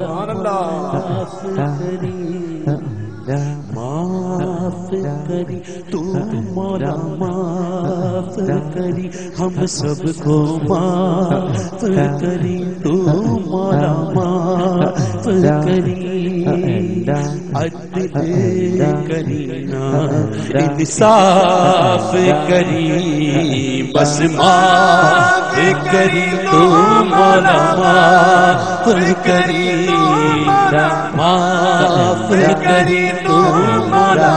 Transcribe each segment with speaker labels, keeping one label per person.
Speaker 1: سبحان اللہ معاف کری تو مولا معاف کری ہم سب کو معاف کری تو مولا معاف کری عدل کری نا انصاف کری بس معاف کری تو مولا معاف کری معاف کری تو مولا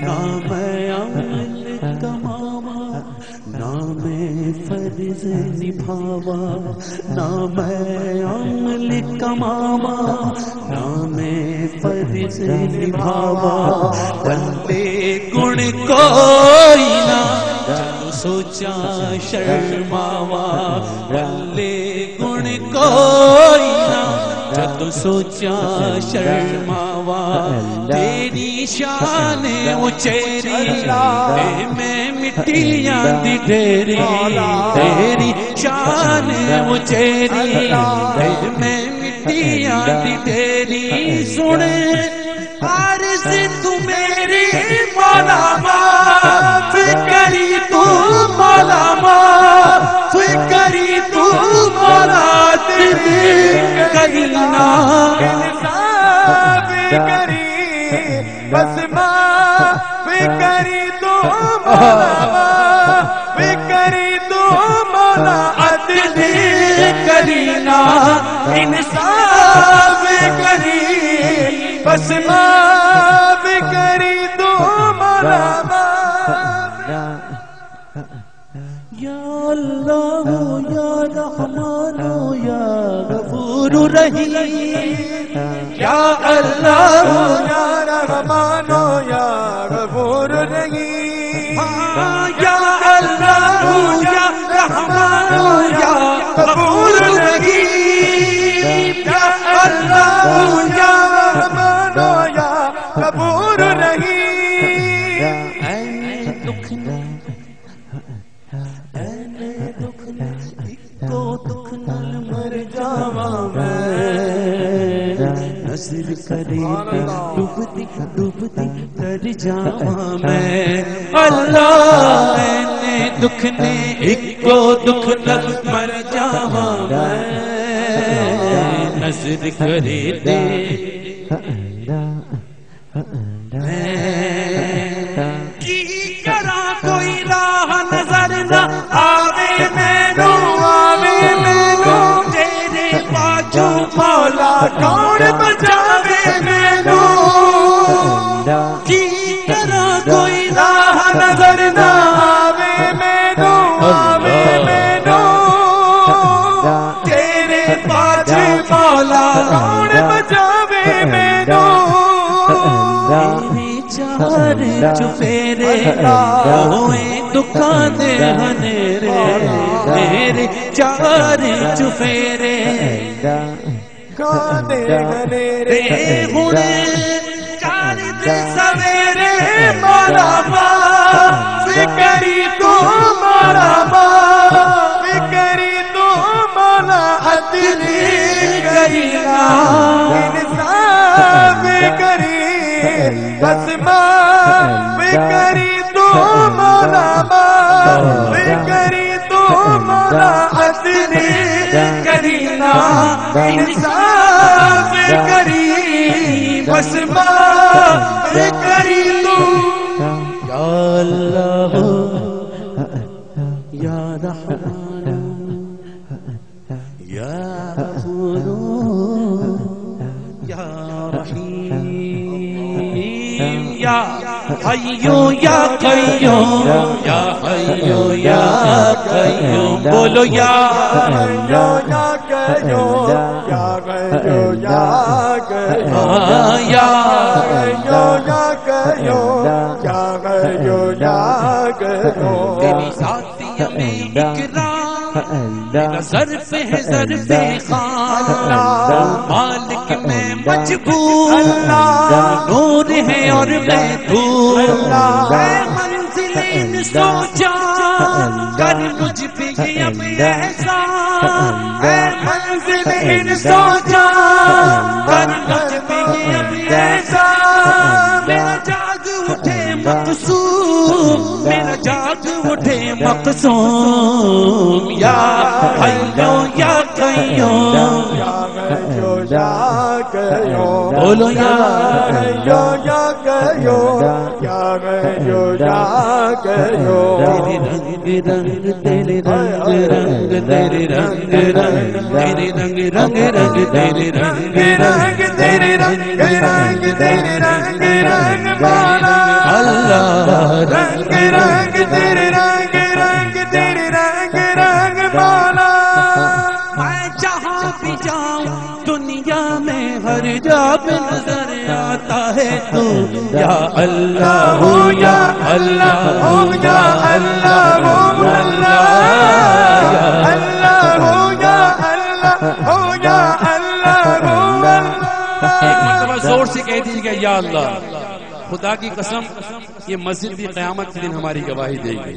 Speaker 1: نہ میں عمل کماوا نہ میں فرض نبھاوا نہ میں عمل کماوا نہ میں فرض نبھاوا بندے گن کوئی نہ جب سوچا شرماوا بندے گن کوئی نہ جب سوچا شرماوا تیری شان اچیری میں مٹیاں دی ڈیری تیری شان اچیری میں مٹیاں دی ڈیری سنے عرض تو میری مولا معاف کری تو مولا معاف کری تو مولا تیری کرنا انصاف کری بس معاف کری تو مولا معاف کری تو مولا عدل کرینا انصاف کری بس معاف کری تو مولا معاف یا اللہ یا رحمان یا غفور رحیم یا اللہ یا رحمان یا غفور رحیم یا اللہ یا رحمان یا غفور رحیم یا اللہ یا رحمان یا غفور رحیم مر جاواں میں نظر کرے ڈوبتی ڈوبتی کر جاواں میں اللہ نے دکھ نے ایک کو دکھ لگ مر جاواں میں نظر کرے دے کی کرا کوئی راہ نظر نہ آوے مینو آوے مینو تیرے باجو مولا کون بچاوے مینو کی کرا کوئی راہ نظر نہ آوے مینو آوے مینو تیرے باجو مولا کون بچاوے مینو چار چفیرے ہوئے دکان ہنیرے میرے چار چفیرے کان ہنیرے ہونے چار سویرے مولا معاف کری تو مولا معاف کری تو مولا عدل کرینا انصاف کری بس معاف کری تو مولا معاف کری تو مولا عدل کرینا انصاف کری بس معاف کری تو یا اللہ یا رحمان یا غفور یا رحیم یا حیو یا قیوم یا حیو یا قیوم بولو یا حیو یا قیوم یا حیو یا قیوم یا حیو یا قیوم یا حیو یا قیوم تیری ذاتیہ میں اکرام میرا ظرف ہے ظرف خان مالک میں مجبور نور ہے اور میں دور ہے منزل سوچا کر مجھ پہ اب احسان ہے منزل ان سو جا کر مجھ میں اب ایسا میرا جاگ اٹھے مقصوم میرا جاگ اٹھے مقصوم یا حیو یا قیوم یا قیوم بولو یا حیو یا قیوم یا حیو یا قیوم تیرے رنگ تیرے رنگ تیرے رنگ تیرے رنگ رنگ رنگ تیرے رنگ تیرے رنگ رنگ تیرے رنگ رنگ بالا اللہ رنگ رنگ تیرے رنگ رنگ تیرے رنگ رنگ بالا میں جہاں بھی جاؤں دنیا میں ہر جا پہ نظر آتا ہے تو یا اللہ ہو یا اللہ ہو یا اللہ ہو اللہ ہو یا اللہ ہو یا اللہ ہو ایک مرتبہ زور سے کہہ دیجیے یا اللہ خدا کی قسم یہ مسجد بھی قیامت کے دن ہماری گواہی دے گی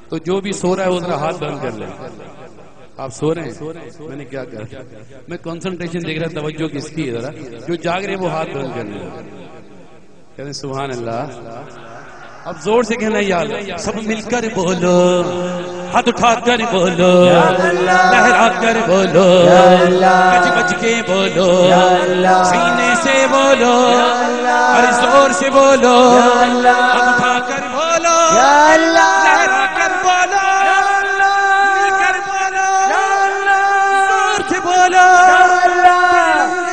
Speaker 1: تو جو بھی سو رہا ہے وہ ذرا ہاتھ بند کر لے آپ سو رہے ہیں میں نے کیا کہا میں کنسنٹریشن دیکھ رہا توجہ کس کی ذرا جو جاگ رہے وہ ہاتھ بند کر لے کہتے ہیں سبحان اللہ اب زور سے کہنا یا اللہ سب مل کر بولو ہاتھ اٹھا کر بولو لہرا کر بولو بج بج کے بولو سینے سے بولو اور زور سے بولو ہاتھ اٹھا کر بولو لہرا کر بولو مل کر بولو زور سے بولو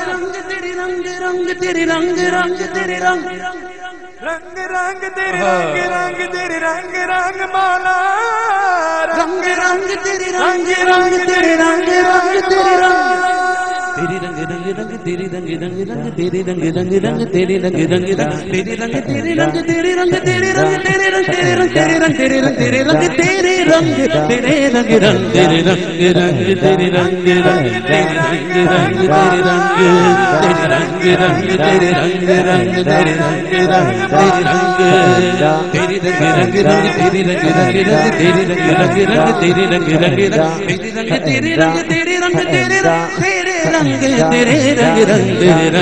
Speaker 1: رنگ تیرے رنگ رنگ تیرے رنگ رنگ تیرے رنگ رنگ رنگ تیرے رنگ رنگ تیرے رنگ رنگ مالا رنگ رنگ تیرے رنگ رنگ تیرے رنگ رنگ تیرے رنگ تیرے رنگ رنگ رنگ تیرے رنگ رنگ رنگ تیرے رنگ رنگ رنگ تیرے رنگ رنگ رنگ تیرے رنگ تیرے رنگ تیرے رنگ تیرے رنگ تیرے رنگ تیرے رنگ تیرے رنگ تیرے رنگ تیرے رنگ تیرے رنگ تیرے رنگ رنگ تیرے رنگ رنگ تیرے رنگ رنگ تیرے رنگ رنگ تیرے رنگ رنگ تیرے رنگ رنگ تیرے رنگ رنگ تیرے رنگ رنگ تیرے رنگ رنگ تیرے رنگ رنگ تیرے رنگ تیرے رنگ تیرے رنگ تیرے رنگ تیرے رنگ رنگ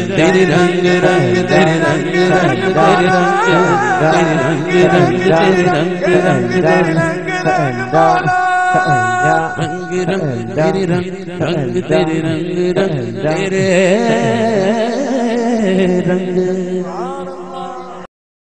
Speaker 1: تیرے رنگ رنگ تیرے رنگ رنگ تیرے رنگ رنگ تیرے رنگ رنگ تیرے رنگ رنگ تیرے رنگ رنگ تیرے رنگ